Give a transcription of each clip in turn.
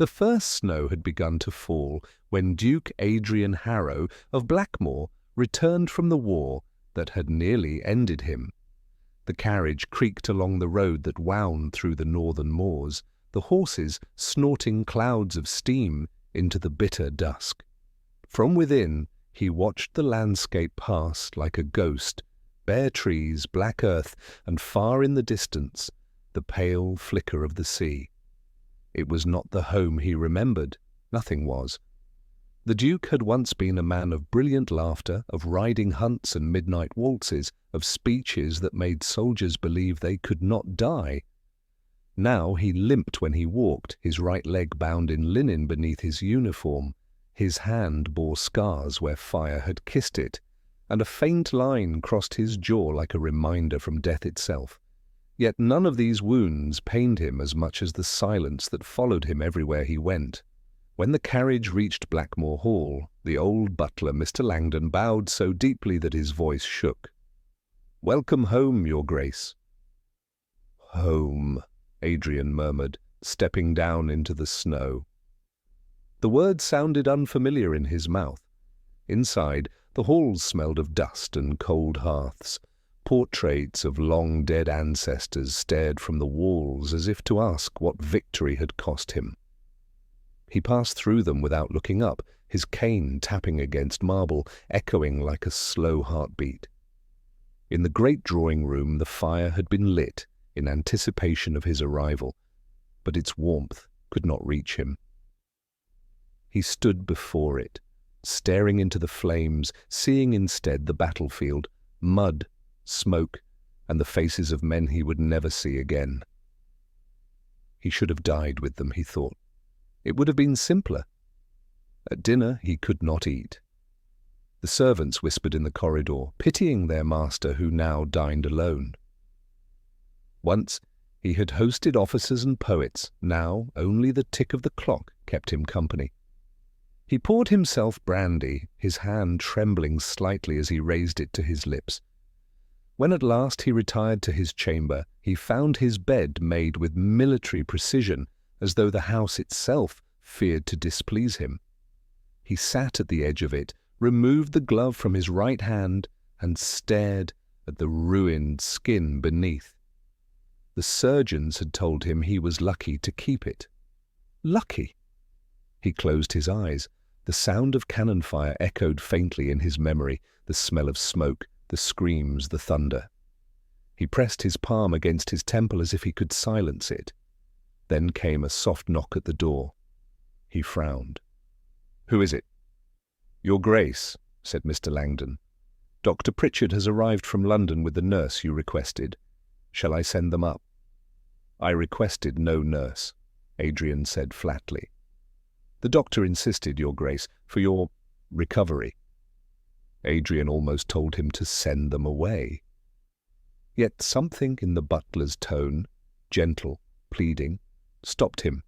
The first snow had begun to fall when Duke Adrian Harrow of Blackmore returned from the war that had nearly ended him. The carriage creaked along the road that wound through the northern moors, the horses snorting clouds of steam into the bitter dusk. From within, he watched the landscape pass like a ghost, bare trees, black earth, and far in the distance, the pale flicker of the sea. It was not the home he remembered. Nothing was. The Duke had once been a man of brilliant laughter, of riding hunts and midnight waltzes, of speeches that made soldiers believe they could not die. Now he limped when he walked, his right leg bound in linen beneath his uniform. His hand bore scars where fire had kissed it, and a faint line crossed his jaw like a reminder from death itself. Yet none of these wounds pained him as much as the silence that followed him everywhere he went. When the carriage reached Blackmore Hall, the old butler, Mr. Langdon, bowed so deeply that his voice shook. "Welcome home, Your Grace." "Home," Adrian murmured, stepping down into the snow. The word sounded unfamiliar in his mouth. Inside, the halls smelled of dust and cold hearths. Portraits of long-dead ancestors stared from the walls as if to ask what victory had cost him. He passed through them without looking up, his cane tapping against marble, echoing like a slow heartbeat. In the great drawing-room the fire had been lit in anticipation of his arrival, but its warmth could not reach him. He stood before it, staring into the flames, seeing instead the battlefield, mud, smoke, and the faces of men he would never see again. He should have died with them, he thought. It would have been simpler. At dinner he could not eat. The servants whispered in the corridor, pitying their master who now dined alone. Once he had hosted officers and poets, now only the tick of the clock kept him company. He poured himself brandy, his hand trembling slightly as he raised it to his lips. When at last he retired to his chamber, he found his bed made with military precision, as though the house itself feared to displease him. He sat at the edge of it, removed the glove from his right hand, and stared at the ruined skin beneath. The surgeons had told him he was lucky to keep it. Lucky! He closed his eyes. The sound of cannon fire echoed faintly in his memory, the smell of smoke, the screams, the thunder. He pressed his palm against his temple as if he could silence it. Then came a soft knock at the door. He frowned. "Who is it?" "Your Grace," said Mr. Langdon. "Dr. Pritchard has arrived from London with the nurse you requested. Shall I send them up?" "I requested no nurse," Adrian said flatly. "The doctor insisted, Your Grace, for your recovery." Adrian almost told him to send them away. Yet something in the butler's tone, gentle, pleading, stopped him.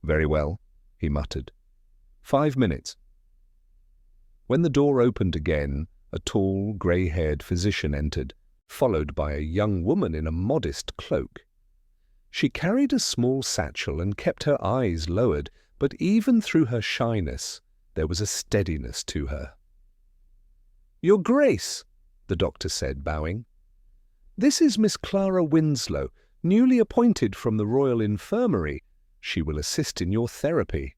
"Very well," he muttered. 5 minutes." When the door opened again, a tall, grey-haired physician entered, followed by a young woman in a modest cloak. She carried a small satchel and kept her eyes lowered, but even through her shyness there was a steadiness to her. "Your Grace," the doctor said, bowing. "This is Miss Clara Winslow, newly appointed from the Royal Infirmary. She will assist in your therapy."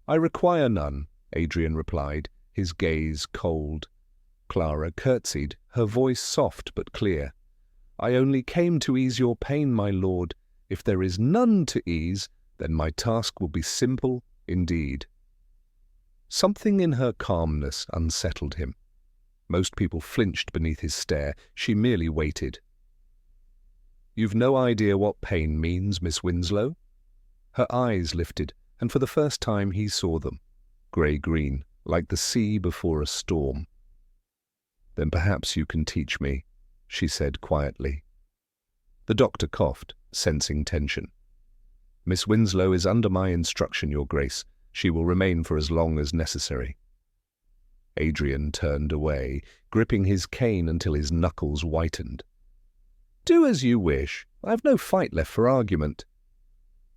"I require none," Adrian replied, his gaze cold. Clara curtsied, her voice soft but clear. "I only came to ease your pain, my lord. If there is none to ease, then my task will be simple indeed." Something in her calmness unsettled him. Most people flinched beneath his stare. She merely waited. "You've no idea what pain means, Miss Winslow?" Her eyes lifted, and for the first time he saw them, grey-green, like the sea before a storm. "Then perhaps you can teach me," she said quietly. The doctor coughed, sensing tension. "Miss Winslow is under my instruction, Your Grace. She will remain for as long as necessary." Adrian turned away, gripping his cane until his knuckles whitened. "Do as you wish. I have no fight left for argument."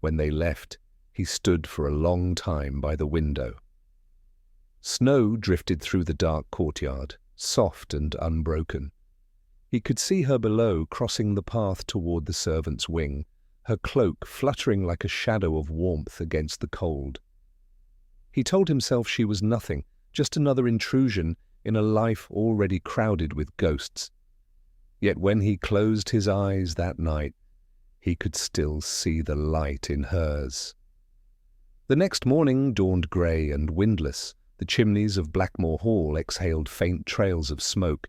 When they left, He stood for a long time by the window. Snow drifted through the dark courtyard, soft and unbroken. He could see her below, crossing the path toward the servant's wing, her cloak fluttering like a shadow of warmth against the cold. He told himself she was nothing, just another intrusion in a life already crowded with ghosts. Yet when he closed his eyes that night, he could still see the light in hers. The next morning dawned grey and windless. The chimneys of Blackmore Hall exhaled faint trails of smoke,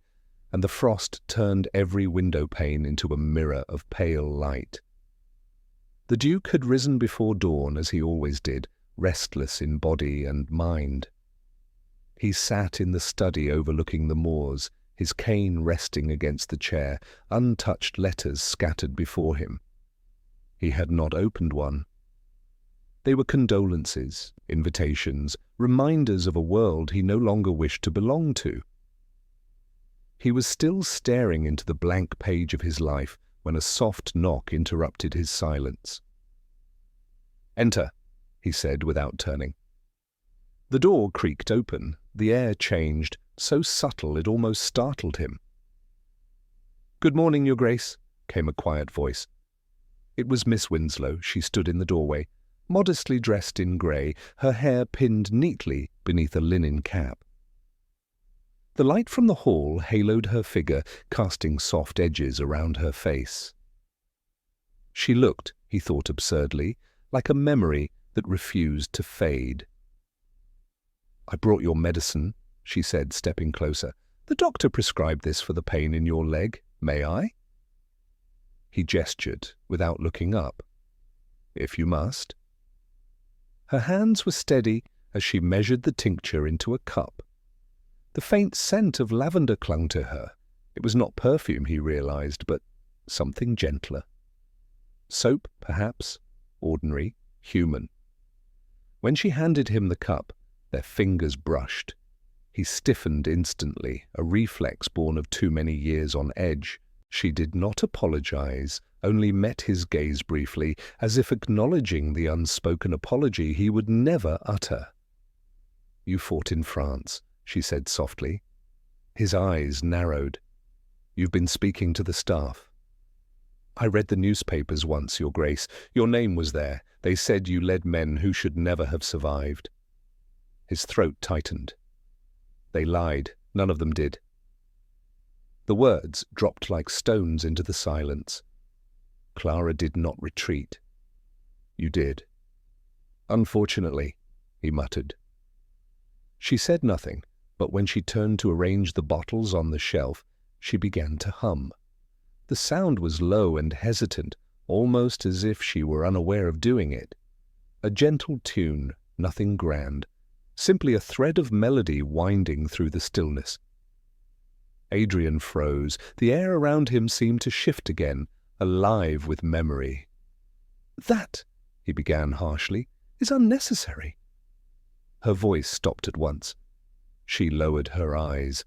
and the frost turned every window pane into a mirror of pale light. The Duke had risen before dawn, as he always did, restless in body and mind. He sat in the study overlooking the moors, his cane resting against the chair, untouched letters scattered before him. He had not opened one. They were condolences, invitations, reminders of a world he no longer wished to belong to. He was still staring into the blank page of his life when a soft knock interrupted his silence. "Enter," he said without turning. The door creaked open. The air changed, so subtle it almost startled him. "Good morning, Your Grace," came a quiet voice. It was Miss Winslow. She stood in the doorway, modestly dressed in grey, her hair pinned neatly beneath a linen cap. The light from the hall haloed her figure, casting soft edges around her face. She looked, he thought absurdly, like a memory that refused to fade. "I brought your medicine," she said, stepping closer. "The doctor prescribed this for the pain in your leg. May I?" He gestured, without looking up. "If you must." Her hands were steady as she measured the tincture into a cup. The faint scent of lavender clung to her. It was not perfume, he realized, but something gentler. Soap, perhaps, ordinary, human. When she handed him the cup, their fingers brushed. He stiffened instantly, a reflex born of too many years on edge. She did not apologize, only met his gaze briefly, as if acknowledging the unspoken apology he would never utter. "You fought in France," she said softly. His eyes narrowed. "You've been speaking to the staff." "I read the newspapers once, Your Grace. Your name was there. They said you led men who should never have survived." His throat tightened. "They lied. None of them did." The words dropped like stones into the silence. Clara did not retreat. "You did." "Unfortunately," he muttered. She said nothing, but when she turned to arrange the bottles on the shelf, she began to hum. The sound was low and hesitant, almost as if she were unaware of doing it. A gentle tune, nothing grand, simply a thread of melody winding through the stillness. Adrian froze. The air around him seemed to shift again, alive with memory. "That," he began harshly, "is unnecessary." Her voice stopped at once. She lowered her eyes.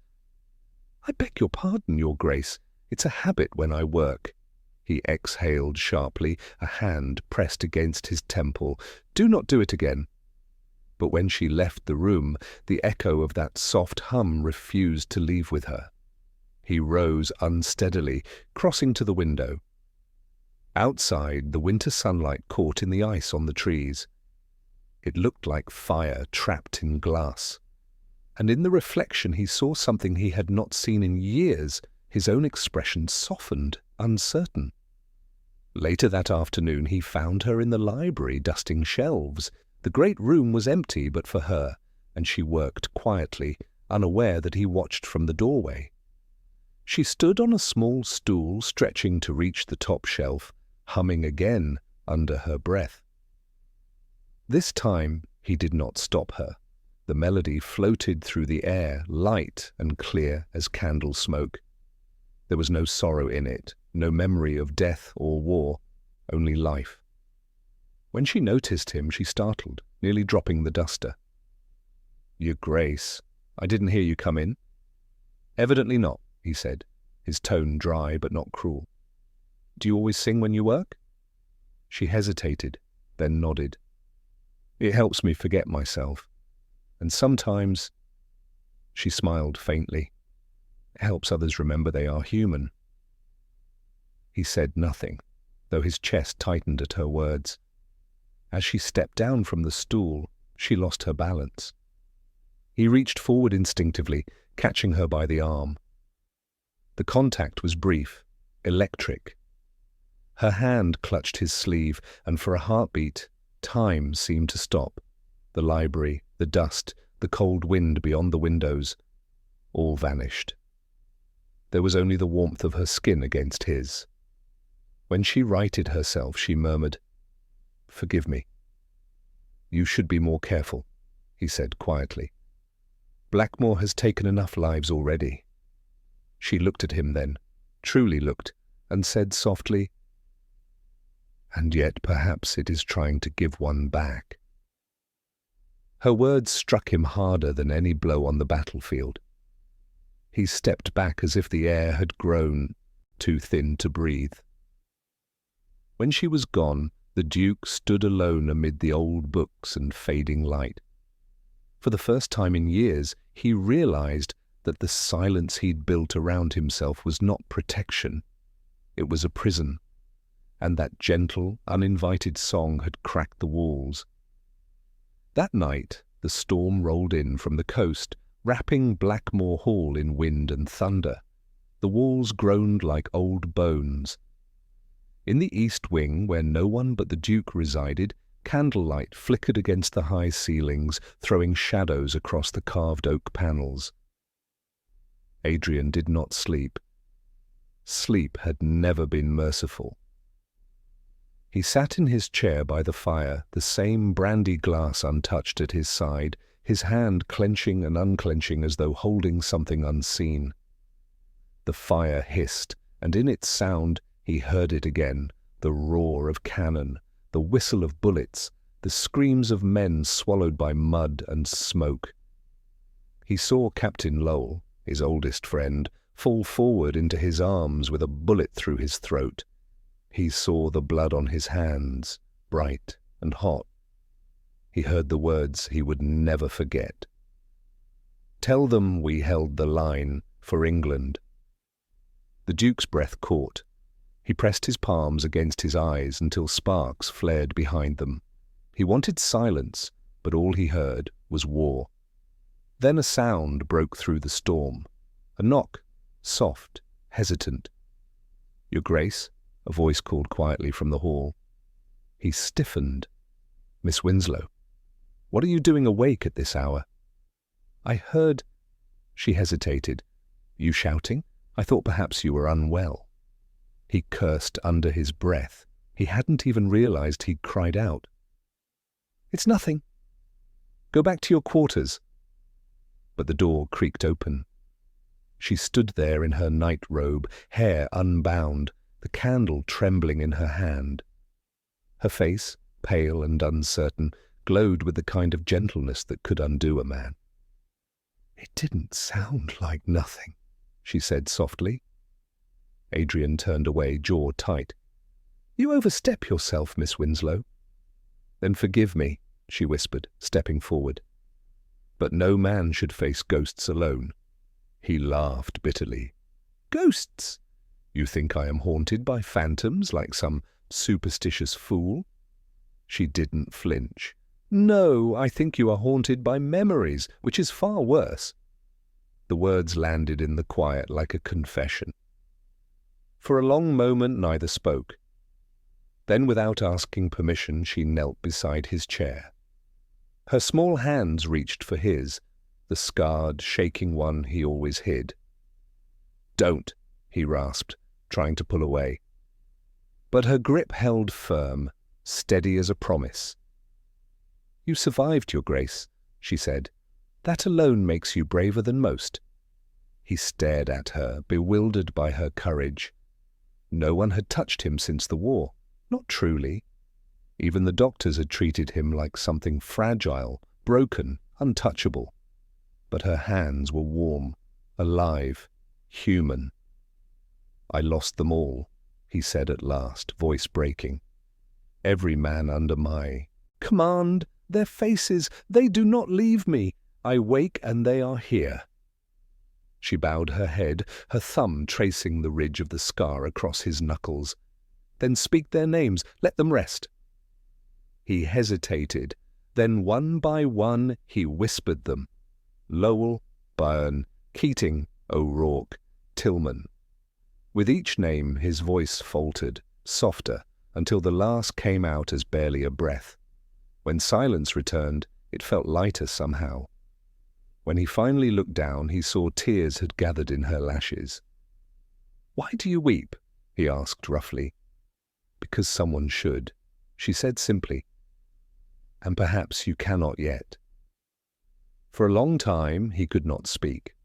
"I beg your pardon, Your Grace. It's a habit when I work." He exhaled sharply, a hand pressed against his temple. "Do not do it again." But when she left the room, the echo of that soft hum refused to leave with her. He rose unsteadily, crossing to the window. Outside, the winter sunlight caught in the ice on the trees. It looked like fire trapped in glass. And in the reflection he saw something he had not seen in years. His own expression softened, uncertain. Later that afternoon he found her in the library dusting shelves. The great room was empty but for her, and she worked quietly, unaware that he watched from the doorway. She stood on a small stool, stretching to reach the top shelf, humming again under her breath. This time he did not stop her. The melody floated through the air, light and clear as candle smoke. There was no sorrow in it, no memory of death or war, only life. When she noticed him, she startled, nearly dropping the duster. "Your Grace, I didn't hear you come in." "Evidently not," he said, his tone dry but not cruel. "Do you always sing when you work?" She hesitated, then nodded. It helps me forget myself. And sometimes," she smiled faintly, "it helps others remember they are human." He said nothing, though his chest tightened at her words. As she stepped down from the stool, she lost her balance. He reached forward instinctively, catching her by the arm. The contact was brief, electric. Her hand clutched his sleeve, and for a heartbeat, time seemed to stop. The library, the dust, the cold wind beyond the windows, all vanished. There was only the warmth of her skin against his. When she righted herself, she murmured, "Forgive me." "You should be more careful," he said quietly. "Blackmore has taken enough lives already." She looked at him then, truly looked, and said softly, "And yet perhaps it is trying to give one back." Her words struck him harder than any blow on the battlefield. He stepped back as if the air had grown too thin to breathe. When she was gone, the Duke stood alone amid the old books and fading light. For the first time in years, he realized that the silence he'd built around himself was not protection. It was a prison, and that gentle, uninvited song had cracked the walls. That night, the storm rolled in from the coast, wrapping Blackmore Hall in wind and thunder. The walls groaned like old bones. In the east wing, where no one but the Duke resided, candlelight flickered against the high ceilings, throwing shadows across the carved oak panels. Adrian did not sleep. Sleep had never been merciful. He sat in his chair by the fire, the same brandy glass untouched at his side, his hand clenching and unclenching as though holding something unseen. The fire hissed, and in its sound he heard it again, the roar of cannon, the whistle of bullets, the screams of men swallowed by mud and smoke. He saw Captain Lowell, his oldest friend, fall forward into his arms with a bullet through his throat. He saw the blood on his hands, bright and hot. He heard the words he would never forget. "Tell them we held the line for England." The Duke's breath caught. He pressed his palms against his eyes until sparks flared behind them. He wanted silence, but all he heard was war. Then a sound broke through the storm. A knock, soft, hesitant. "Your Grace?" a voice called quietly from the hall. He stiffened. "Miss Winslow, what are you doing awake at this hour?" "I heard—" She hesitated. "You shouting? I thought perhaps you were unwell." He cursed under his breath. He hadn't even realized he'd cried out. "It's nothing. Go back to your quarters." But the door creaked open. She stood there in her night robe, hair unbound, the candle trembling in her hand. Her face, pale and uncertain, glowed with the kind of gentleness that could undo a man. "It didn't sound like nothing," she said softly. Adrian turned away, jaw tight. "You overstep yourself, Miss Winslow." "Then forgive me," she whispered, stepping forward. "But no man should face ghosts alone." He laughed bitterly. "Ghosts? You think I am haunted by phantoms like some superstitious fool?" She didn't flinch. "No, I think you are haunted by memories, which is far worse." The words landed in the quiet like a confession. For a long moment neither spoke. Then, without asking permission, she knelt beside his chair. Her small hands reached for his, the scarred, shaking one he always hid. "Don't," he rasped, trying to pull away. But her grip held firm, steady as a promise. "You survived, Your Grace," she said. "That alone makes you braver than most." He stared at her, bewildered by her courage. No one had touched him since the war. Not truly. Even the doctors had treated him like something fragile, broken, untouchable. But her hands were warm, alive, human. "I lost them all," he said at last, voice breaking. "Every man under my command, Their faces, they do not leave me. I wake and they are here." She bowed her head, her thumb tracing the ridge of the scar across his knuckles. "Then speak their names, let them rest." He hesitated, then one by one he whispered them. Lowell, Byrne, Keating, O'Rourke, Tillman. With each name his voice faltered, softer, until the last came out as barely a breath. When silence returned, it felt lighter somehow. When he finally looked down, he saw tears had gathered in her lashes. "Why do you weep?" he asked roughly. "Because someone should," she said simply. "And perhaps you cannot yet." For a long time he could not speak.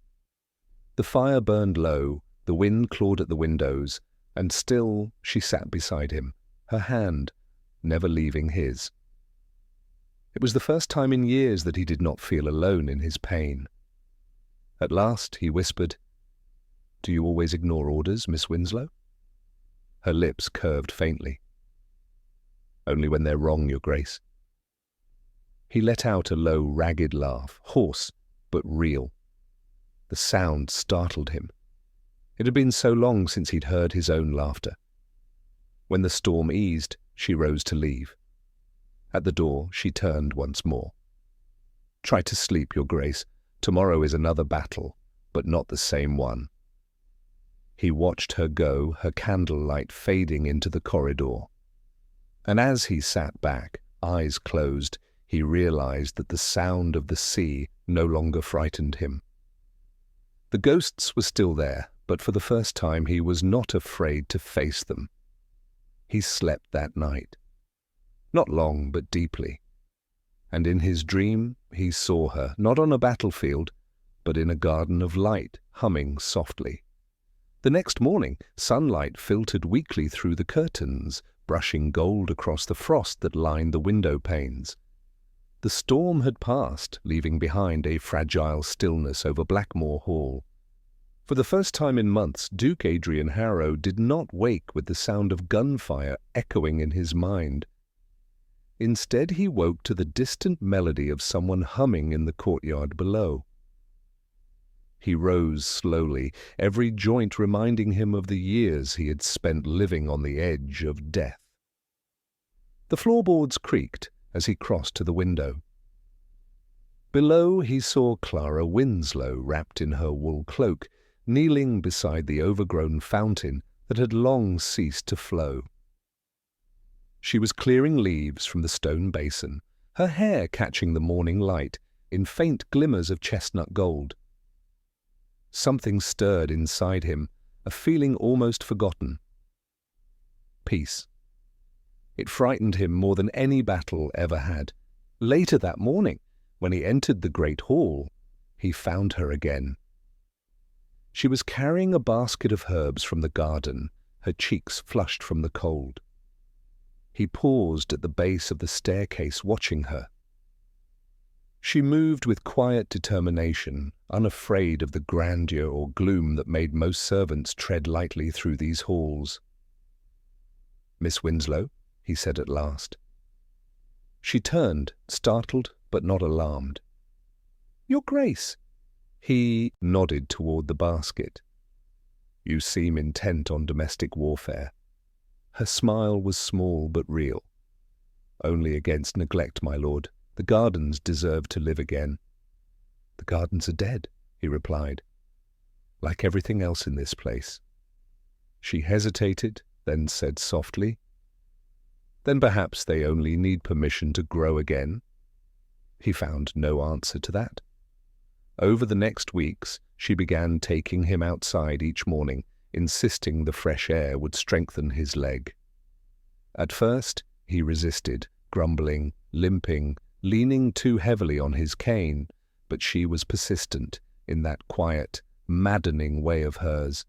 The fire burned low, the wind clawed at the windows, and still she sat beside him, her hand never leaving his. It was the first time in years that he did not feel alone in his pain. At last he whispered, "Do you always ignore orders, Miss Winslow?" Her lips curved faintly. "Only when they're wrong, Your Grace." He let out a low, ragged laugh, hoarse but real. The sound startled him. It had been so long since he'd heard his own laughter. When the storm eased, she rose to leave. At the door, she turned once more. "Try to sleep, Your Grace. Tomorrow is another battle, but not the same one." He watched her go, her candlelight fading into the corridor. And as he sat back, eyes closed, he realized that the sound of the sea no longer frightened him. The ghosts were still there, but for the first time he was not afraid to face them. He slept that night. Not long, but deeply. And in his dream he saw her, not on a battlefield, but in a garden of light, humming softly. The next morning, sunlight filtered weakly through the curtains, brushing gold across the frost that lined the window panes. The storm had passed, leaving behind a fragile stillness over Blackmore Hall. For the first time in months, Duke Adrian Harrow did not wake with the sound of gunfire echoing in his mind. Instead, he woke to the distant melody of someone humming in the courtyard below. He rose slowly, every joint reminding him of the years he had spent living on the edge of death. The floorboards creaked as he crossed to the window. Below, he saw Clara Winslow, wrapped in her wool cloak, kneeling beside the overgrown fountain that had long ceased to flow. She was clearing leaves from the stone basin, her hair catching the morning light in faint glimmers of chestnut gold. Something stirred inside him, a feeling almost forgotten. Peace. It frightened him more than any battle ever had. Later that morning, when he entered the great hall, he found her again. She was carrying a basket of herbs from the garden, her cheeks flushed from the cold. He paused at the base of the staircase, watching her. She moved with quiet determination, unafraid of the grandeur or gloom that made most servants tread lightly through these halls. "Miss Winslow," he said at last. She turned, startled but not alarmed. "Your Grace." He nodded toward the basket. "You seem intent on domestic warfare." Her smile was small but real. "Only against neglect, my lord. The gardens deserve to live again." "The gardens are dead," he replied, "like everything else in this place." She hesitated, then said softly, "Then perhaps they only need permission to grow again." He found no answer to that. Over the next weeks, she began taking him outside each morning, insisting the fresh air would strengthen his leg. At first, he resisted, grumbling, limping, leaning too heavily on his cane, but she was persistent in that quiet, maddening way of hers.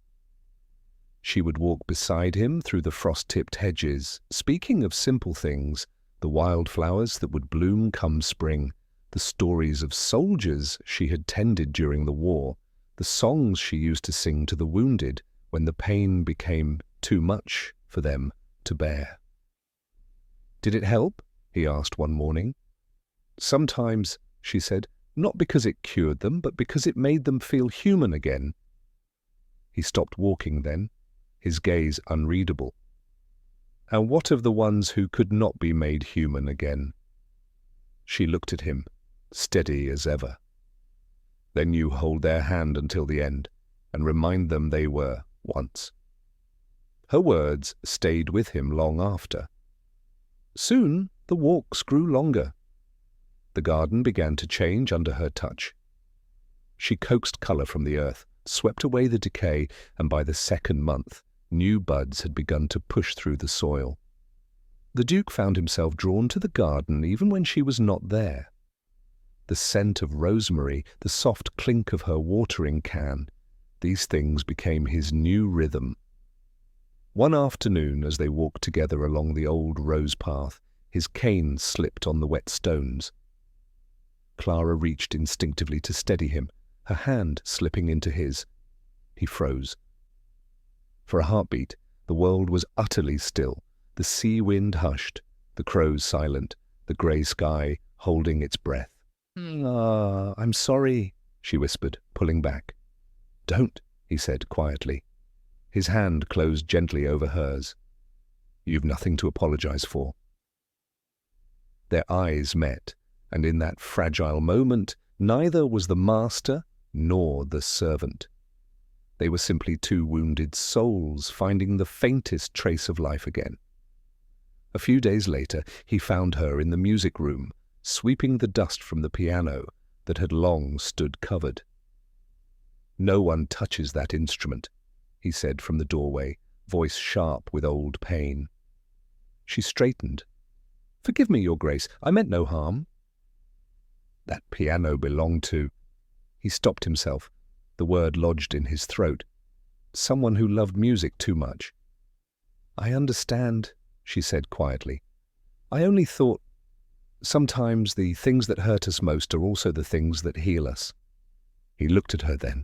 She would walk beside him through the frost-tipped hedges, speaking of simple things, the wildflowers that would bloom come spring, the stories of soldiers she had tended during the war, the songs she used to sing to the wounded when the pain became too much for them to bear. "Did it help?" he asked one morning. Sometimes, she said, not because it cured them, but because it made them feel human again. He stopped walking then, his gaze unreadable. And what of the ones who could not be made human again? She looked at him, steady as ever. Then you hold their hand until the end, and remind them they were once. Her words stayed with him long after. Soon the walks grew longer. The garden began to change under her touch. She coaxed colour from the earth, swept away the decay, and by the second month, new buds had begun to push through the soil. The Duke found himself drawn to the garden even when she was not there. The scent of rosemary, the soft clink of her watering can, these things became his new rhythm. One afternoon, as they walked together along the old rose path, his cane slipped on the wet stones. Clara reached instinctively to steady him, her hand slipping into his. He froze. For a heartbeat, the world was utterly still, the sea wind hushed, the crows silent, the grey sky holding its breath. I'm sorry," she whispered, pulling back. "Don't," he said quietly. His hand closed gently over hers. "You've nothing to apologize for." Their eyes met, and in that fragile moment, neither was the master nor the servant. They were simply two wounded souls finding the faintest trace of life again. A few days later, he found her in the music room, sweeping the dust from the piano that had long stood covered. "No one touches that instrument," he said from the doorway, voice sharp with old pain. She straightened. "Forgive me, Your Grace, I meant no harm." "That piano belonged to—" He stopped himself, the word lodged in his throat. "Someone who loved music too much." "I understand," she said quietly. "I only thought, sometimes the things that hurt us most are also the things that heal us." He looked at her then,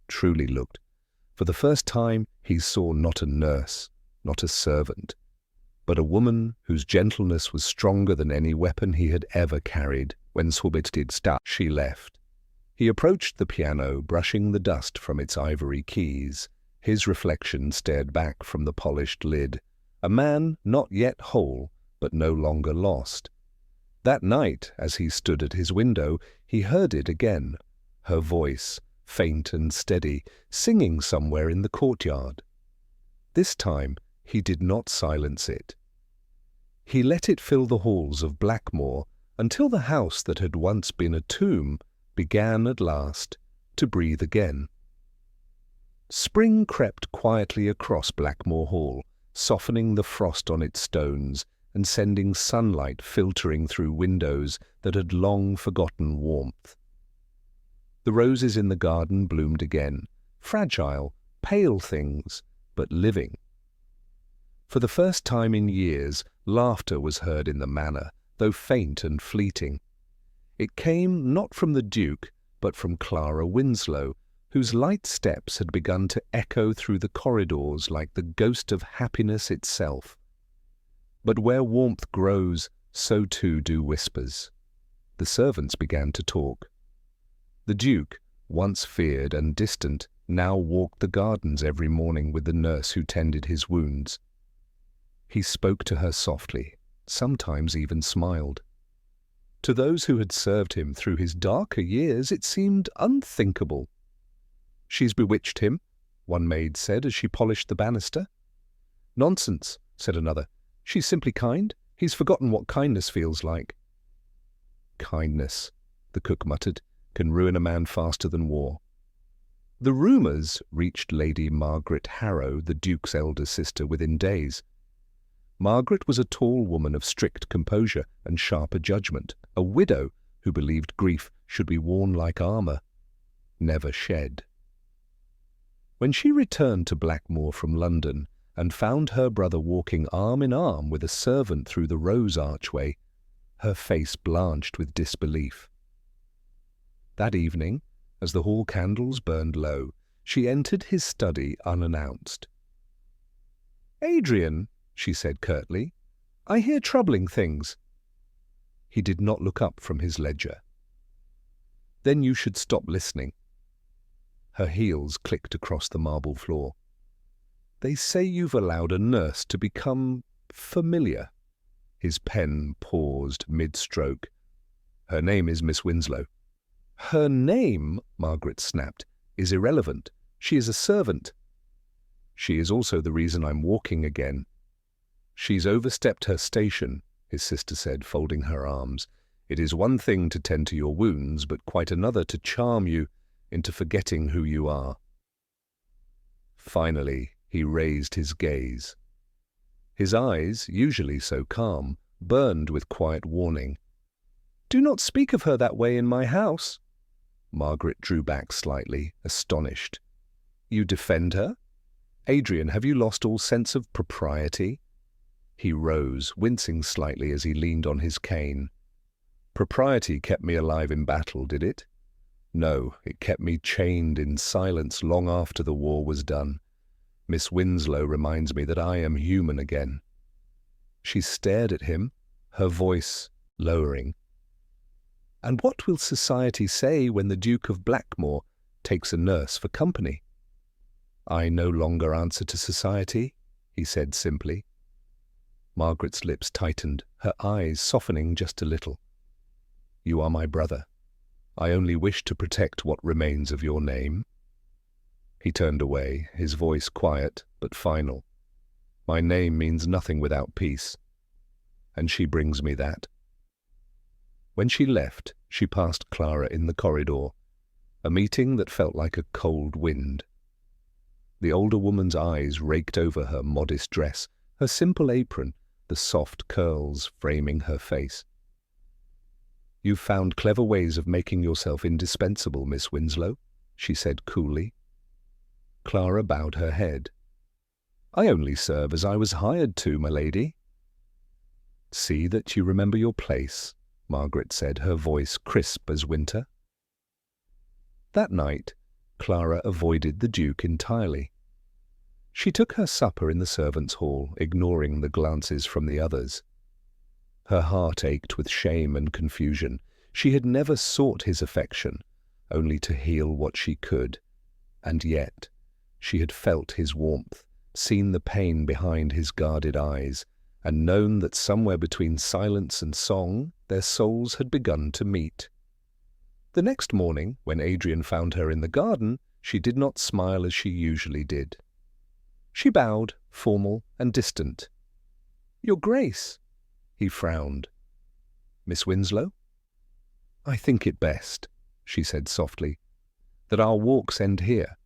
truly looked. For the first time he saw not a nurse, not a servant, but a woman whose gentleness was stronger than any weapon he had ever carried. When prohibited stopped, she left. He approached the piano, brushing the dust from its ivory keys. His reflection stared back from the polished lid. A man not yet whole, but no longer lost. That night, as he stood at his window, he heard it again, her voice, faint and steady, singing somewhere in the courtyard. This time he did not silence it. He let it fill the halls of Blackmore until the house that had once been a tomb began at last to breathe again. Spring crept quietly across Blackmore Hall, softening the frost on its stones and sending sunlight filtering through windows that had long forgotten warmth. The roses in the garden bloomed again, fragile, pale things, but living. For the first time in years, laughter was heard in the manor, though faint and fleeting. It came not from the Duke, but from Clara Winslow, whose light steps had begun to echo through the corridors like the ghost of happiness itself. But where warmth grows, so too do whispers. The servants began to talk. The Duke, once feared and distant, now walked the gardens every morning with the nurse who tended his wounds. He spoke to her softly, sometimes even smiled. To those who had served him through his darker years, it seemed unthinkable. "She's bewitched him," one maid said as she polished the banister. "Nonsense," said another. "She's simply kind. He's forgotten what kindness feels like." "Kindness," the cook muttered, "can ruin a man faster than war." The rumours reached Lady Margaret Harrow, the Duke's elder sister, within days. Margaret was a tall woman of strict composure and sharper judgment, a widow who believed grief should be worn like armour, never shed. When she returned to Blackmore from London and found her brother walking arm in arm with a servant through the rose archway, her face blanched with disbelief. That evening, as the hall candles burned low, she entered his study unannounced. "Adrian," she said curtly, "I hear troubling things." He did not look up from his ledger. "Then you should stop listening." Her heels clicked across the marble floor. "They say you've allowed a nurse to become familiar." His pen paused mid-stroke. "Her name is Miss Winslow." "Her name," Margaret snapped, "is irrelevant. She is a servant." "She is also the reason I'm walking again." "She's overstepped her station," his sister said, folding her arms. "It is one thing to tend to your wounds, but quite another to charm you into forgetting who you are." Finally, he raised his gaze. His eyes, usually so calm, burned with quiet warning. "Do not speak of her that way in my house." Margaret drew back slightly, astonished. "You defend her? Adrian, have you lost all sense of propriety?" He rose, wincing slightly as he leaned on his cane. "Propriety kept me alive in battle, did it? No, it kept me chained in silence long after the war was done. Miss Winslow reminds me that I am human again." She stared at him, her voice lowering. "And what will society say when the Duke of Blackmore takes a nurse for company?" "I no longer answer to society," he said simply. Margaret's lips tightened, her eyes softening just a little. "You are my brother. I only wish to protect what remains of your name." He turned away, his voice quiet but final. "My name means nothing without peace, and she brings me that." When she left, she passed Clara in the corridor, a meeting that felt like a cold wind. The older woman's eyes raked over her modest dress, her simple apron, the soft curls framing her face. "You've found clever ways of making yourself indispensable, Miss Winslow," she said coolly. Clara bowed her head. "I only serve as I was hired to, my lady." "See that you remember your place," Margaret said, her voice crisp as winter. That night, Clara avoided the Duke entirely. She took her supper in the servants' hall, ignoring the glances from the others. Her heart ached with shame and confusion. She had never sought his affection, only to heal what she could. And yet, she had felt his warmth, seen the pain behind his guarded eyes, and known that somewhere between silence and song, their souls had begun to meet. The next morning, when Adrian found her in the garden, she did not smile as she usually did. She bowed, formal and distant. "Your Grace." He frowned. "Miss Winslow?" "I think it best," she said softly, "that our walks end here.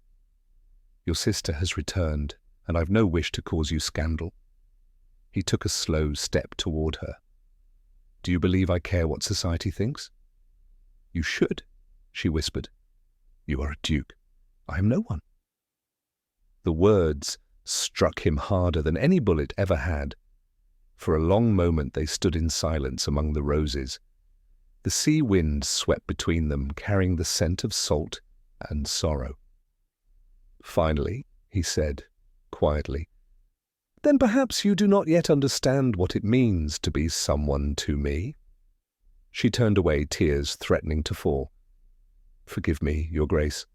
Your sister has returned, and I've no wish to cause you scandal." He took a slow step toward her. "Do you believe I care what society thinks?" "You should," she whispered. "You are a duke. I am no one." The words struck him harder than any bullet ever had. For a long moment they stood in silence among the roses. The sea wind swept between them, carrying the scent of salt and sorrow. Finally, he said, quietly, "Then perhaps you do not yet understand what it means to be someone to me." She turned away, tears threatening to fall. "Forgive me, Your Grace."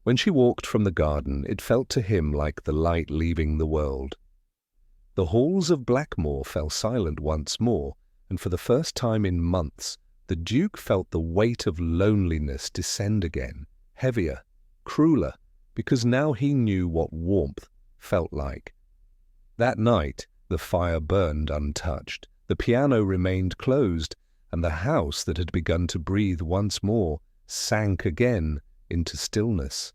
When she walked from the garden, it felt to him like the light leaving the world. The halls of Blackmore fell silent once more, and for the first time in months, the Duke felt the weight of loneliness descend again, heavier, crueler, because now he knew what warmth felt like. That night, the fire burned untouched, the piano remained closed, and the house that had begun to breathe once more sank again into stillness.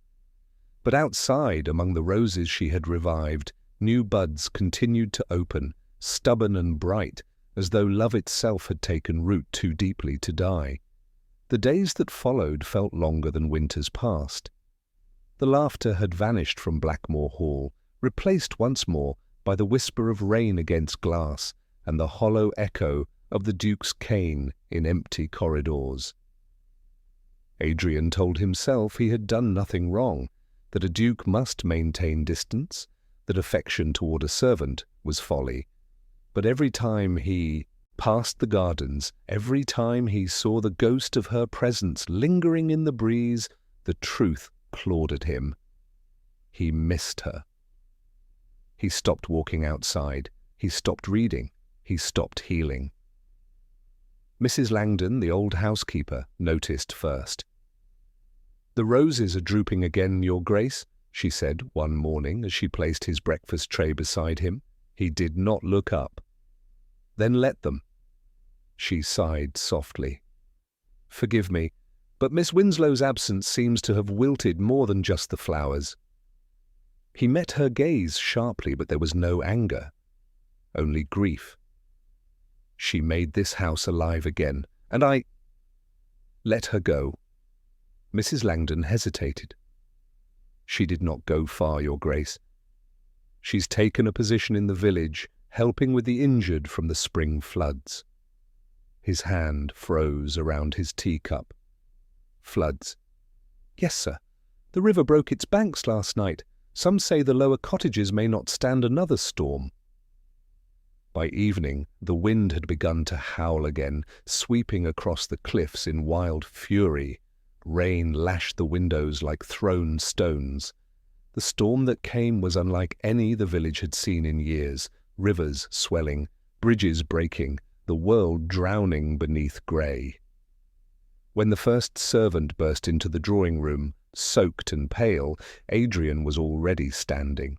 But outside, among the roses she had revived, new buds continued to open, stubborn and bright, as though love itself had taken root too deeply to die. The days that followed felt longer than winters past. The laughter had vanished from Blackmore Hall, replaced once more by the whisper of rain against glass and the hollow echo of the Duke's cane in empty corridors. Adrian told himself he had done nothing wrong, that a duke must maintain distance, that affection toward a servant was folly. But every time he Past the gardens, every time he saw the ghost of her presence lingering in the breeze, the truth clawed at him. He missed her. He stopped walking outside. He stopped reading. He stopped healing. Mrs. Langdon, the old housekeeper, noticed first. "The roses are drooping again, Your Grace," she said one morning as she placed his breakfast tray beside him. He did not look up. "Then let them." She sighed softly. "Forgive me, but Miss Winslow's absence seems to have wilted more than just the flowers." He met her gaze sharply, but there was no anger, only grief. "She made this house alive again, and I—" "Let her go." Mrs. Langdon hesitated. "She did not go far, Your Grace. She's taken a position in the village, helping with the injured from the spring floods." His hand froze around his teacup. "Floods?" "Yes, sir. The river broke its banks last night. Some say the lower cottages may not stand another storm." By evening, the wind had begun to howl again, sweeping across the cliffs in wild fury. Rain lashed the windows like thrown stones. The storm that came was unlike any the village had seen in years. Rivers swelling, bridges breaking, the world drowning beneath grey. When the first servant burst into the drawing room, soaked and pale, Adrian was already standing.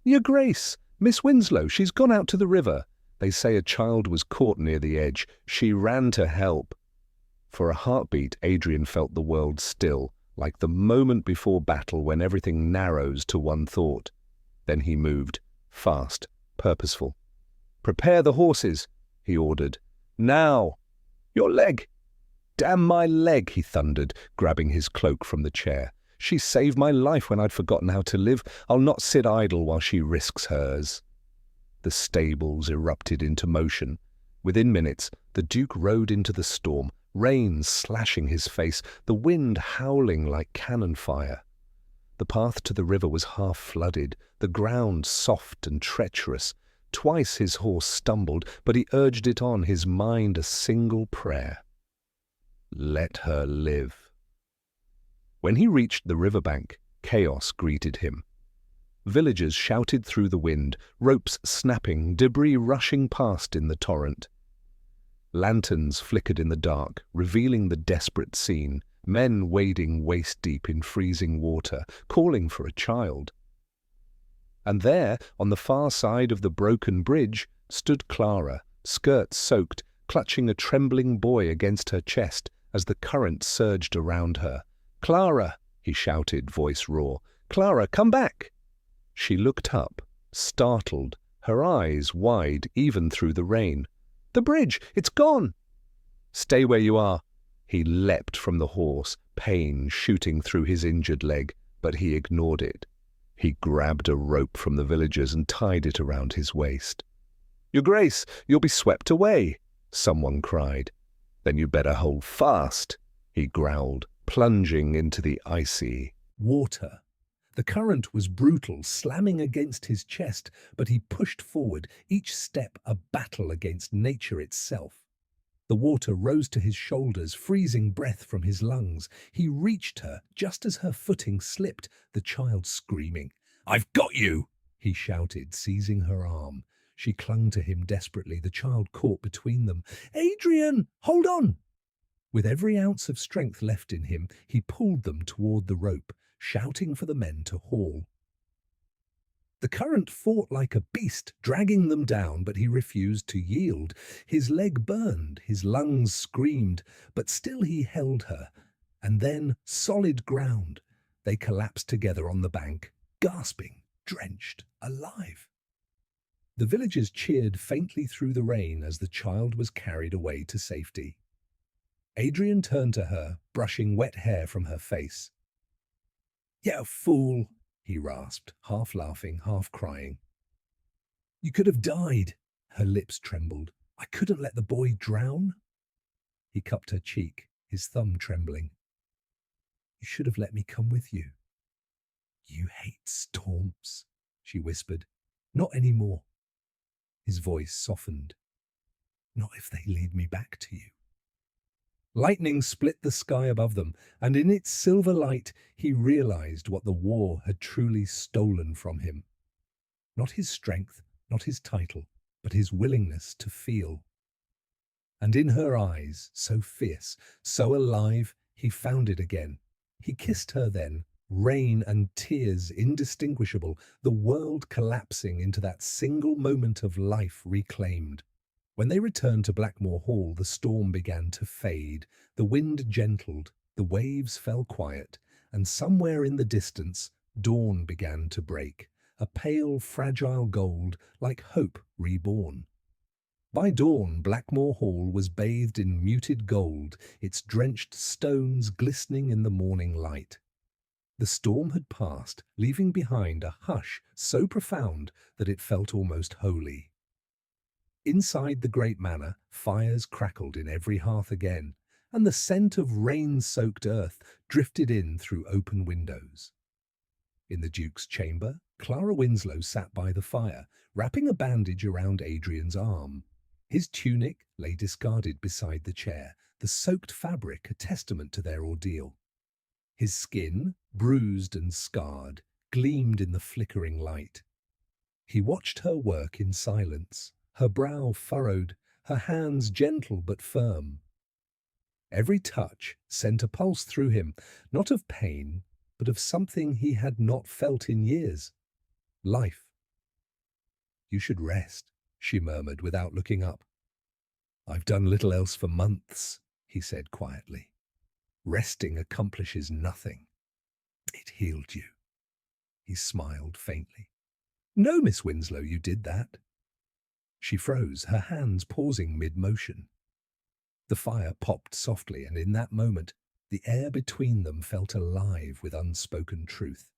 "Your Grace, Miss Winslow, she's gone out to the river. They say a child was caught near the edge. She ran to help." For a heartbeat, Adrian felt the world still, like the moment before battle when everything narrows to one thought. Then he moved, fast, purposeful. "Prepare the horses," he ordered. "Now! Your leg! Damn my leg!" he thundered, grabbing his cloak from the chair. "She saved my life when I'd forgotten how to live. I'll not sit idle while she risks hers." The stables erupted into motion. Within minutes, the Duke rode into the storm, rain slashing his face, the wind howling like cannon fire. The path to the river was half flooded, the ground soft and treacherous. Twice his horse stumbled, but he urged it on, his mind a single prayer. Let her live. When he reached the riverbank, chaos greeted him. Villagers shouted through the wind, ropes snapping, debris rushing past in the torrent. Lanterns flickered in the dark, revealing the desperate scene, men wading waist-deep in freezing water, calling for a child. And there, on the far side of the broken bridge, stood Clara, skirts soaked, clutching a trembling boy against her chest as the current surged around her. "Clara!" he shouted, voice raw. "Clara, come back!" She looked up, startled, her eyes wide even through the rain. "The bridge! It's gone!" "Stay where you are." He leapt from the horse, pain shooting through his injured leg, but he ignored it. He grabbed a rope from the villagers and tied it around his waist. "Your Grace, you'll be swept away," someone cried. "Then you better hold fast," he growled, plunging into the icy water. The current was brutal, slamming against his chest, but he pushed forward, each step a battle against nature itself. The water rose to his shoulders, freezing breath from his lungs. He reached her just as her footing slipped, the child screaming. "I've got you!" he shouted, seizing her arm. She clung to him desperately, the child caught between them. "Adrian, hold on!" With every ounce of strength left in him, he pulled them toward the rope, shouting for the men to haul. The current fought like a beast, dragging them down, but he refused to yield. His leg burned, his lungs screamed, but still he held her. And then, solid ground, they collapsed together on the bank, gasping, drenched, alive. The villagers cheered faintly through the rain as the child was carried away to safety. Adrian turned to her, brushing wet hair from her face. "You fool," he rasped, half laughing, half crying. "You could have died." Her lips trembled. "I couldn't let the boy drown." He cupped her cheek, his thumb trembling. "You should have let me come with you." "You hate storms," she whispered. "Not anymore." His voice softened. Not if they lead me back to you. Lightning split the sky above them, and in its silver light he realized what the war had truly stolen from him. Not his strength, not his title, but his willingness to feel. And in her eyes, so fierce, so alive, he found it again. He kissed her then, rain and tears indistinguishable, the world collapsing into that single moment of life reclaimed. When they returned to Blackmore Hall, the storm began to fade, the wind gentled, the waves fell quiet, and somewhere in the distance, dawn began to break, a pale, fragile gold like hope reborn. By dawn, Blackmore Hall was bathed in muted gold, its drenched stones glistening in the morning light. The storm had passed, leaving behind a hush so profound that it felt almost holy. Inside the great manor, fires crackled in every hearth again, and the scent of rain-soaked earth drifted in through open windows. In the Duke's chamber, Clara Winslow sat by the fire, wrapping a bandage around Adrian's arm. His tunic lay discarded beside the chair, the soaked fabric a testament to their ordeal. His skin, bruised and scarred, gleamed in the flickering light. He watched her work in silence, her brow furrowed, her hands gentle but firm. Every touch sent a pulse through him, not of pain, but of something he had not felt in years. Life. "You should rest," she murmured without looking up. "I've done little else for months," he said quietly. "Resting accomplishes nothing." "It healed you." He smiled faintly. "No, Miss Winslow, you did that." She froze, her hands pausing mid-motion. The fire popped softly, and in that moment, the air between them felt alive with unspoken truth.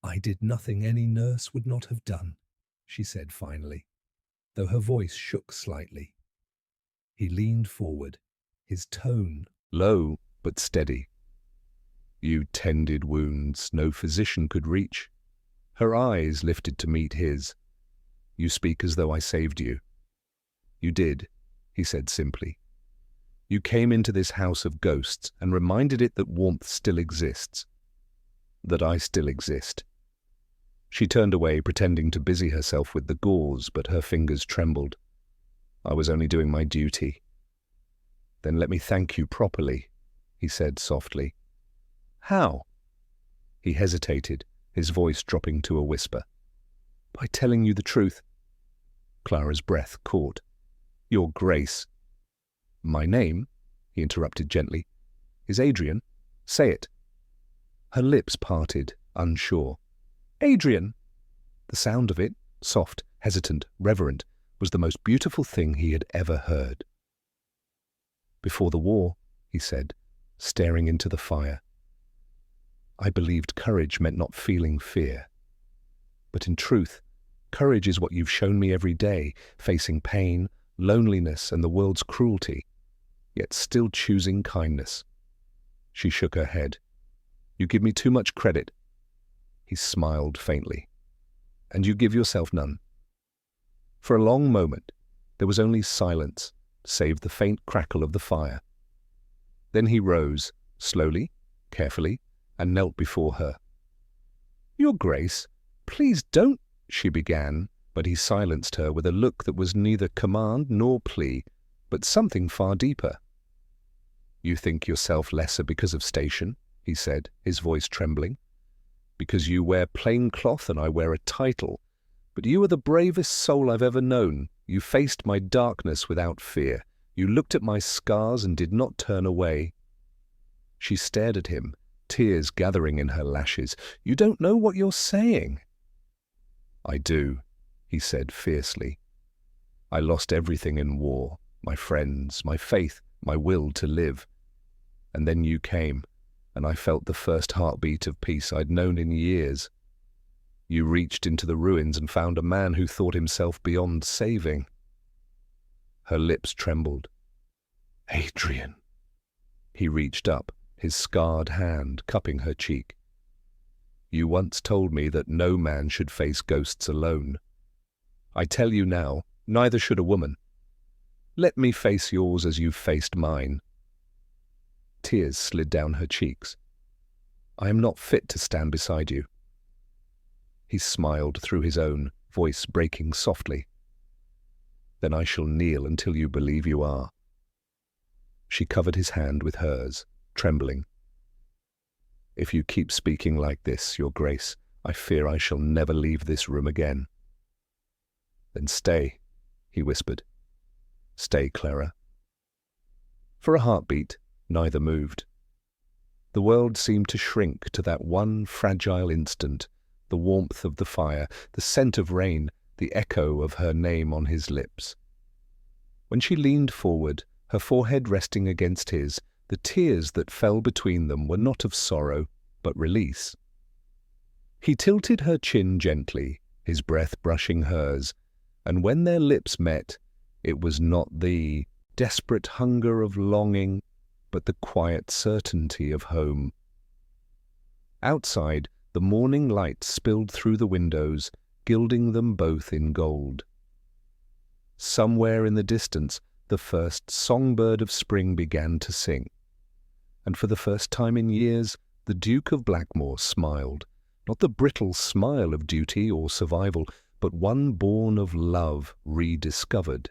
"I did nothing any nurse would not have done," she said finally, though her voice shook slightly. He leaned forward, his tone low but steady. "You tended wounds no physician could reach." Her eyes lifted to meet his. "You speak as though I saved you." "You did," he said simply. "You came into this house of ghosts and reminded it that warmth still exists, that I still exist." She turned away, pretending to busy herself with the gauze, but her fingers trembled. "I was only doing my duty." "Then let me thank you properly," he said softly. "How?" He hesitated, his voice dropping to a whisper. "By telling you the truth." Clara's breath caught. "Your Grace." "My name," he interrupted gently, "is Adrian. Say it." Her lips parted, unsure. "Adrian!" The sound of it, soft, hesitant, reverent, was the most beautiful thing he had ever heard. "Before the war," he said, staring into the fire, "I believed courage meant not feeling fear. But in truth, courage is what you've shown me every day, facing pain, loneliness, and the world's cruelty, yet still choosing kindness." She shook her head. "You give me too much credit." He smiled faintly. "And you give yourself none." For a long moment, there was only silence, save the faint crackle of the fire. Then he rose, slowly, carefully, and knelt before her. "Your Grace, please don't," she began, but he silenced her with a look that was neither command nor plea, but something far deeper. "You think yourself lesser because of station," he said, his voice trembling. "Because you wear plain cloth and I wear a title. But you are the bravest soul I've ever known. You faced my darkness without fear. You looked at my scars and did not turn away." She stared at him, tears gathering in her lashes. "You don't know what you're saying." "I do," he said fiercely. "I lost everything in war, my friends, my faith, my will to live. And then you came, and I felt the first heartbeat of peace I'd known in years. You reached into the ruins and found a man who thought himself beyond saving." Her lips trembled. "Adrian." He reached up, his scarred hand cupping her cheek. "You once told me that no man should face ghosts alone. I tell you now, neither should a woman. Let me face yours as you've faced mine." Tears slid down her cheeks. "I am not fit to stand beside you." He smiled through his own, voice breaking softly. "Then I shall kneel until you believe you are." She covered his hand with hers, trembling. "If you keep speaking like this, Your Grace, I fear I shall never leave this room again." "Then stay," he whispered. "Stay, Clara." For a heartbeat, neither moved. The world seemed to shrink to that one fragile instant, the warmth of the fire, the scent of rain, the echo of her name on his lips. When she leaned forward, her forehead resting against his, the tears that fell between them were not of sorrow, but release. He tilted her chin gently, his breath brushing hers, and when their lips met, it was not the desperate hunger of longing, but the quiet certainty of home. Outside, the morning light spilled through the windows, gilding them both in gold. Somewhere in the distance, the first songbird of spring began to sing, and for the first time in years, the Duke of Blackmore smiled, not the brittle smile of duty or survival, but one born of love rediscovered.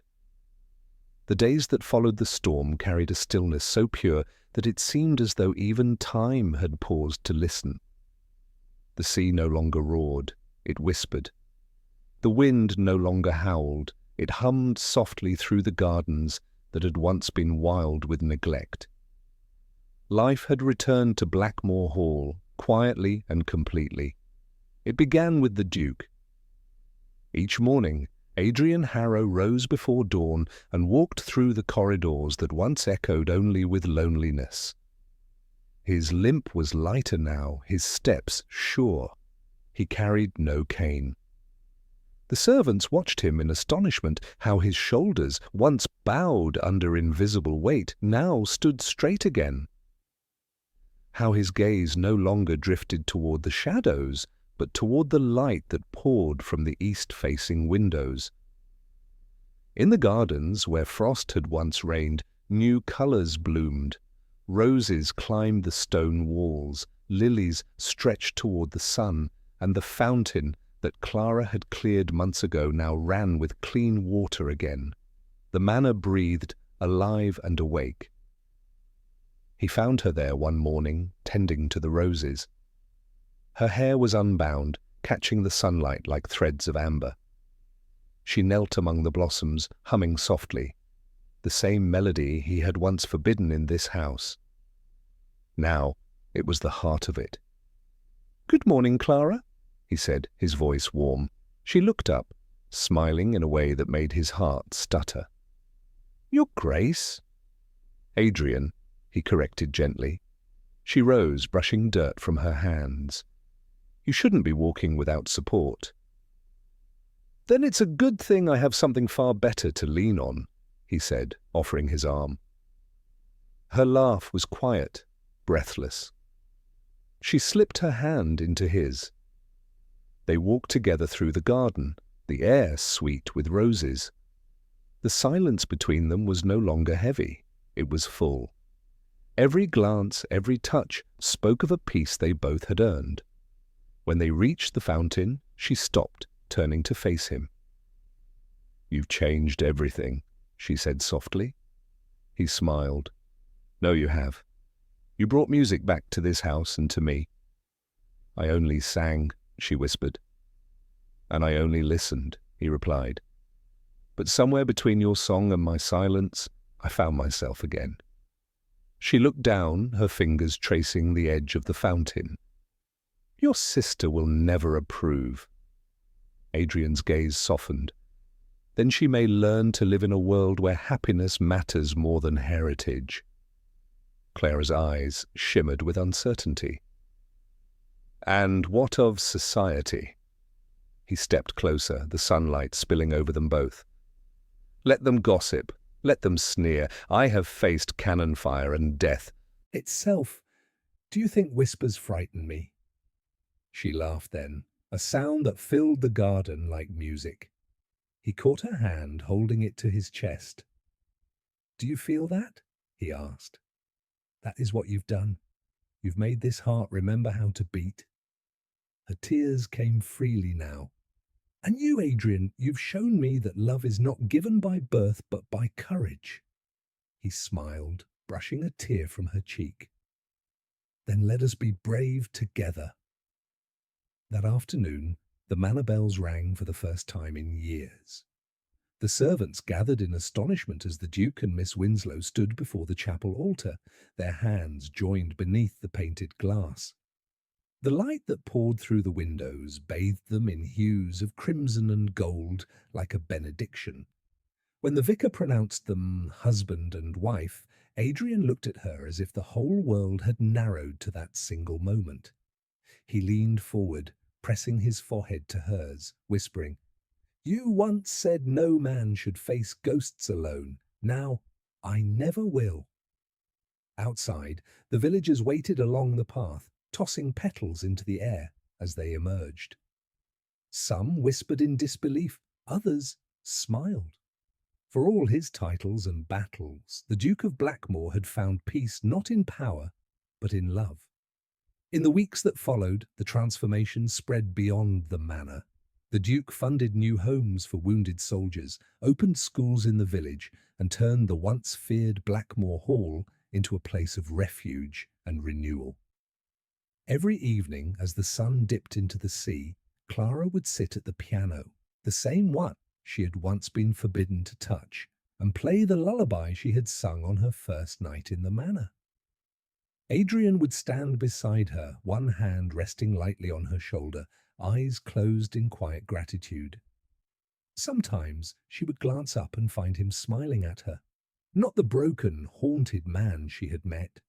The days that followed the storm carried a stillness so pure that it seemed as though even time had paused to listen. The sea no longer roared, it whispered. The wind no longer howled, it hummed softly through the gardens that had once been wild with neglect. Life had returned to Blackmore Hall, quietly and completely. It began with the Duke. Each morning, Adrian Harrow rose before dawn and walked through the corridors that once echoed only with loneliness. His limp was lighter now, his steps sure. He carried no cane. The servants watched him in astonishment, how his shoulders, once bowed under invisible weight, now stood straight again. How his gaze no longer drifted toward the shadows, but toward the light that poured from the east-facing windows. In the gardens, where frost had once reigned, new colours bloomed. Roses climbed the stone walls, lilies stretched toward the sun, and the fountain that Clara had cleared months ago now ran with clean water again. The manor breathed, alive and awake. He found her there one morning, tending to the roses. Her hair was unbound, catching the sunlight like threads of amber. She knelt among the blossoms, humming softly, the same melody he had once forbidden in this house. Now it was the heart of it. "Good morning, Clara," he said, his voice warm. She looked up, smiling in a way that made his heart stutter. "Your Grace?" "Adrian," he corrected gently. She rose, brushing dirt from her hands. "You shouldn't be walking without support." "Then it's a good thing I have something far better to lean on," he said, offering his arm. Her laugh was quiet, breathless. She slipped her hand into his. They walked together through the garden, the air sweet with roses. The silence between them was no longer heavy, it was full. Every glance, every touch spoke of a peace they both had earned. When they reached the fountain, she stopped, turning to face him. "You've changed everything," she said softly. He smiled. "No, you have. You brought music back to this house and to me." "I only sang," she whispered. "And I only listened," he replied. "But somewhere between your song and my silence, I found myself again." She looked down, her fingers tracing the edge of the fountain. "Your sister will never approve." Adrian's gaze softened. "Then she may learn to live in a world where happiness matters more than heritage." Clara's eyes shimmered with uncertainty. "And what of society?" He stepped closer, the sunlight spilling over them both. "Let them gossip. Let them sneer. I have faced cannon fire and death itself. Do you think whispers frighten me?" She laughed then, a sound that filled the garden like music. He caught her hand, holding it to his chest. Do you feel that? He asked. That is what you've done. You've made this heart remember how to beat. Her tears came freely now. And you, Adrian, you've shown me that love is not given by birth but by courage. He smiled, brushing a tear from her cheek. Then let us be brave together. That afternoon, the manor bells rang for the first time in years. The servants gathered in astonishment as the Duke and Miss Winslow stood before the chapel altar, their hands joined beneath the painted glass. The light that poured through the windows bathed them in hues of crimson and gold like a benediction. When the vicar pronounced them husband and wife, Adrian looked at her as if the whole world had narrowed to that single moment. He leaned forward, pressing his forehead to hers, whispering, "You once said no man should face ghosts alone. Now, I never will." Outside, the villagers waited along the path, tossing petals into the air as they emerged. Some whispered in disbelief, others smiled. For all his titles and battles, the Duke of Blackmore had found peace not in power, but in love. In the weeks that followed, the transformation spread beyond the manor. The Duke funded new homes for wounded soldiers, opened schools in the village, and turned the once feared Blackmore Hall into a place of refuge and renewal. Every evening, as the sun dipped into the sea, Clara would sit at the piano, the same one she had once been forbidden to touch, and play the lullaby she had sung on her first night in the manor. Adrian would stand beside her, one hand resting lightly on her shoulder, eyes closed in quiet gratitude. Sometimes she would glance up and find him smiling at her, not the broken, haunted man she had met,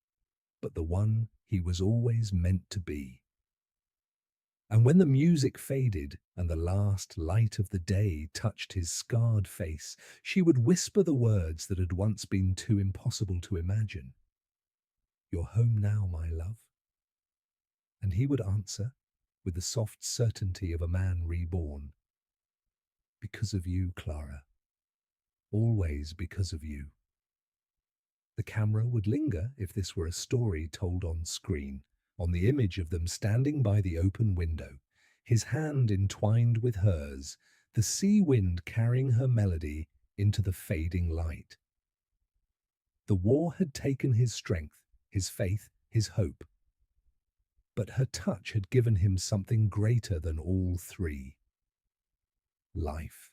but the one he was always meant to be. And when the music faded and the last light of the day touched his scarred face, she would whisper the words that had once been too impossible to imagine. "You're home now, my love." And he would answer, with the soft certainty of a man reborn, "Because of you, Clara. Always because of you." The camera would linger, if this were a story told on screen, on the image of them standing by the open window, his hand entwined with hers, the sea wind carrying her melody into the fading light. The war had taken his strength, his faith, his hope. But her touch had given him something greater than all three: life.